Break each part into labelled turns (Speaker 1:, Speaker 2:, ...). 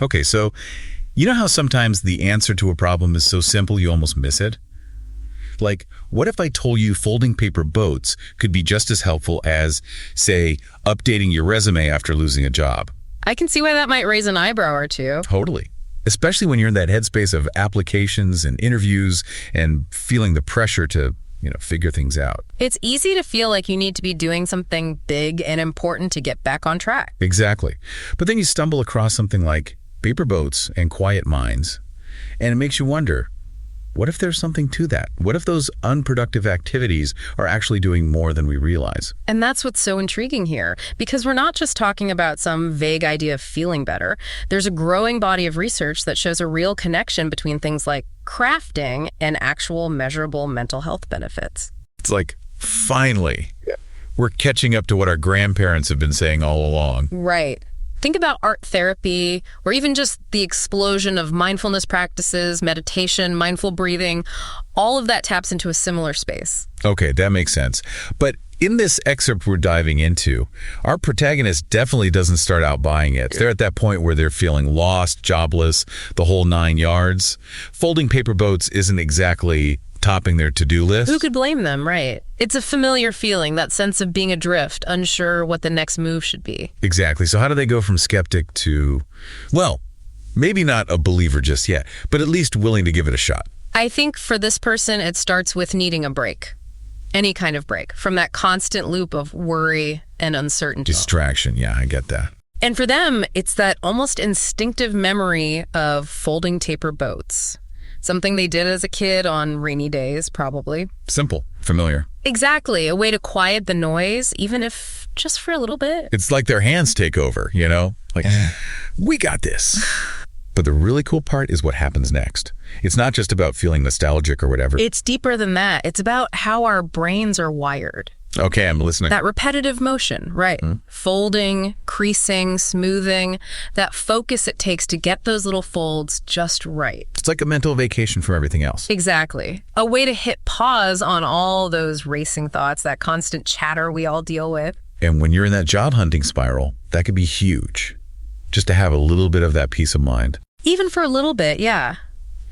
Speaker 1: Okay, so you know how sometimes the answer to a problem is so simple you almost miss it? Like, what if I told you folding paper boats could be just as helpful as, say, updating your resume after losing a job?
Speaker 2: I can see why that might raise an eyebrow or two.
Speaker 1: Totally. Especially when you're in that headspace of applications and interviews and feeling the pressure to, figure things out.
Speaker 2: It's easy to feel like you need to be doing something big and important to get back on track.
Speaker 1: Exactly. But then you stumble across something like paper boats and quiet minds, and it makes you wonder, what if there's something to that? What if those unproductive activities are actually doing more than we realize?
Speaker 2: And that's what's so intriguing here, because we're not just talking about some vague idea of feeling better. There's a growing body of research that shows a real connection between things like crafting and actual measurable mental health benefits.
Speaker 1: It's like, finally, we're catching up to what our grandparents have been saying all along.
Speaker 2: Right. Think about art therapy, or even just the explosion of mindfulness practices, meditation, mindful breathing. All of that taps into a similar space.
Speaker 1: Okay, that makes sense. But in this excerpt we're diving into, our protagonist definitely doesn't start out buying it. They're at that point where they're feeling lost, jobless, the whole 9 yards. Folding paper boats isn't exactly topping their to-do list.
Speaker 2: Who could blame them, right? It's a familiar feeling, that sense of being adrift, unsure what the next move should be.
Speaker 1: Exactly. So how do they go from skeptic to, well, maybe not a believer just yet, but at least willing to give it a shot?
Speaker 2: I think for this person, it starts with needing a break. Any kind of break from that constant loop of worry and uncertainty.
Speaker 1: Distraction. Yeah, I get that.
Speaker 2: And for them, it's that almost instinctive memory of folding paper boats. Something they did as a kid on rainy days, probably.
Speaker 1: Simple, familiar.
Speaker 2: Exactly. A way to quiet the noise, even if just for a little bit.
Speaker 1: It's like their hands take over, Like, we got this. But the really cool part is what happens next. It's not just about feeling nostalgic or whatever.
Speaker 2: It's deeper than that. It's about how our brains are wired.
Speaker 1: Okay, I'm listening.
Speaker 2: That repetitive motion, right? Folding, creasing, smoothing, that focus it takes to get those little folds just right.
Speaker 1: It's like a mental vacation from everything else.
Speaker 2: Exactly. A way to hit pause on all those racing thoughts, that constant chatter we all deal with.
Speaker 1: And when you're in that job hunting spiral, that could be huge. Just to have a little bit of that peace of mind.
Speaker 2: Even for a little bit, yeah.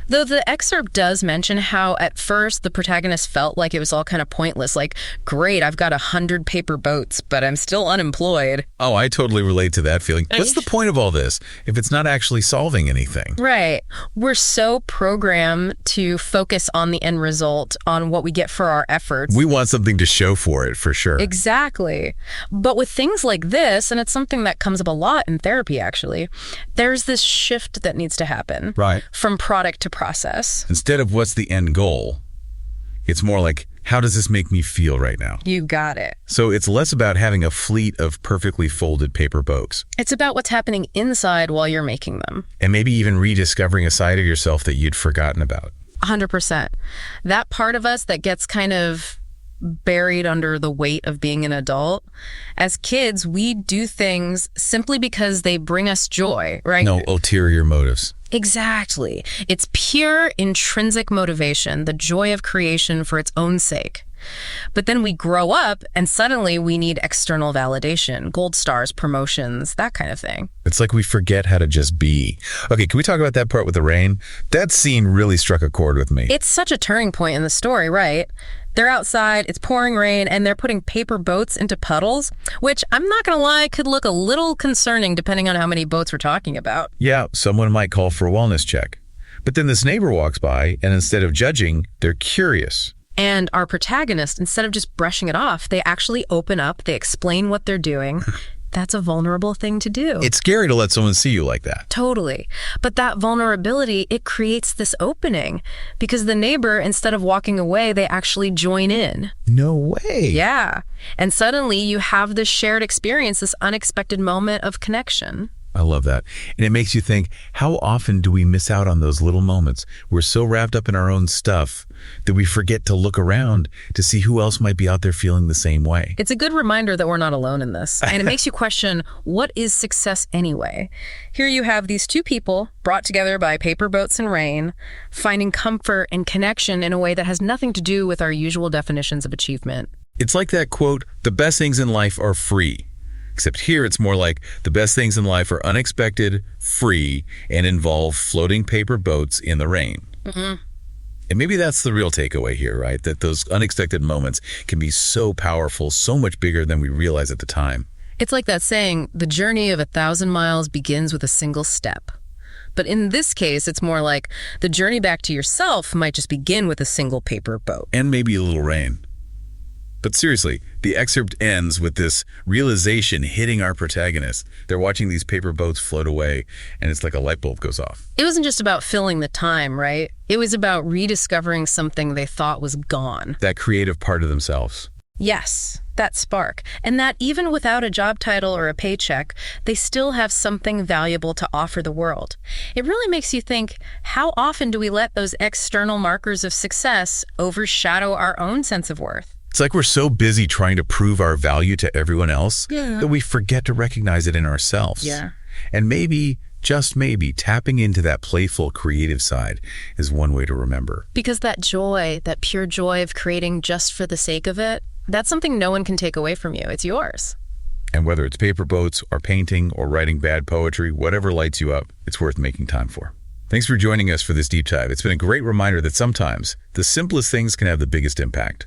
Speaker 2: Though the excerpt does mention how at first the protagonist felt like it was all kind of pointless, like, great, I've got 100 paper boats, but I'm still unemployed.
Speaker 1: Oh, I totally relate to that feeling. What's the point of all this if it's not actually solving anything?
Speaker 2: Right. We're so programmed to focus on the end result, on what we get for our efforts.
Speaker 1: We want something to show for it, for sure.
Speaker 2: Exactly. But with things like this, and it's something that comes up a lot in therapy, actually, there's this shift that needs to happen.
Speaker 1: Right.
Speaker 2: From product to process.
Speaker 1: Instead of what's the end goal, it's more like, how does this make me feel right now?
Speaker 2: You got it.
Speaker 1: So it's less about having a fleet of perfectly folded paper boats.
Speaker 2: It's about what's happening inside while you're making them.
Speaker 1: And maybe even rediscovering a side of yourself that you'd forgotten about.
Speaker 2: 100%. That part of us that gets kind of buried under the weight of being an adult. As kids, we do things simply because they bring us joy, right?
Speaker 1: No ulterior motives.
Speaker 2: Exactly. It's pure intrinsic motivation, the joy of creation for its own sake. But then we grow up and suddenly we need external validation, gold stars, promotions, that kind of thing.
Speaker 1: It's like we forget how to just be. Okay, can we talk about that part with the rain? That scene really struck a chord with me.
Speaker 2: It's such a turning point in the story, right? They're outside, it's pouring rain, and they're putting paper boats into puddles, which I'm not going to lie, could look a little concerning depending on how many boats we're talking about.
Speaker 1: Yeah, someone might call for a wellness check. But then this neighbor walks by, and instead of judging, they're curious.
Speaker 2: And our protagonist, instead of just brushing it off, they actually open up, they explain what they're doing. That's a vulnerable thing to do.
Speaker 1: It's scary to let someone see you like that.
Speaker 2: Totally. But that vulnerability, it creates this opening because the neighbor, instead of walking away, they actually join in.
Speaker 1: No way.
Speaker 2: Yeah. And suddenly you have this shared experience, this unexpected moment of connection.
Speaker 1: I love that. And it makes you think, how often do we miss out on those little moments? We're so wrapped up in our own stuff that we forget to look around to see who else might be out there feeling the same way.
Speaker 2: It's a good reminder that we're not alone in this. And it makes you question, what is success anyway? Here you have these two people brought together by paper boats and rain, finding comfort and connection in a way that has nothing to do with our usual definitions of achievement.
Speaker 1: It's like that quote, the best things in life are free. Except here it's more like the best things in life are unexpected, free, and involve floating paper boats in the rain. And maybe that's the real takeaway here, right? That those unexpected moments can be so powerful, so much bigger than we realize at the time.
Speaker 2: It's like that saying, the journey of 1,000 miles begins with a single step. But in this case, it's more like the journey back to yourself might just begin with a single paper boat.
Speaker 1: And maybe a little rain. But seriously, the excerpt ends with this realization hitting our protagonist. They're watching these paper boats float away, and it's like a light bulb goes off.
Speaker 2: It wasn't just about filling the time, right? It was about rediscovering something they thought was gone.
Speaker 1: That creative part of themselves.
Speaker 2: Yes, that spark. And that even without a job title or a paycheck, they still have something valuable to offer the world. It really makes you think, how often do we let those external markers of success overshadow our own sense of worth?
Speaker 1: It's like we're so busy trying to prove our value to everyone else that we forget to recognize it in ourselves. And maybe, just maybe, tapping into that playful, creative side is one way to remember.
Speaker 2: Because that joy, that pure joy of creating just for the sake of it, that's something no one can take away from you. It's yours.
Speaker 1: And whether it's paper boats or painting or writing bad poetry, whatever lights you up, it's worth making time for. Thanks for joining us for this deep dive. It's been a great reminder that sometimes the simplest things can have the biggest impact.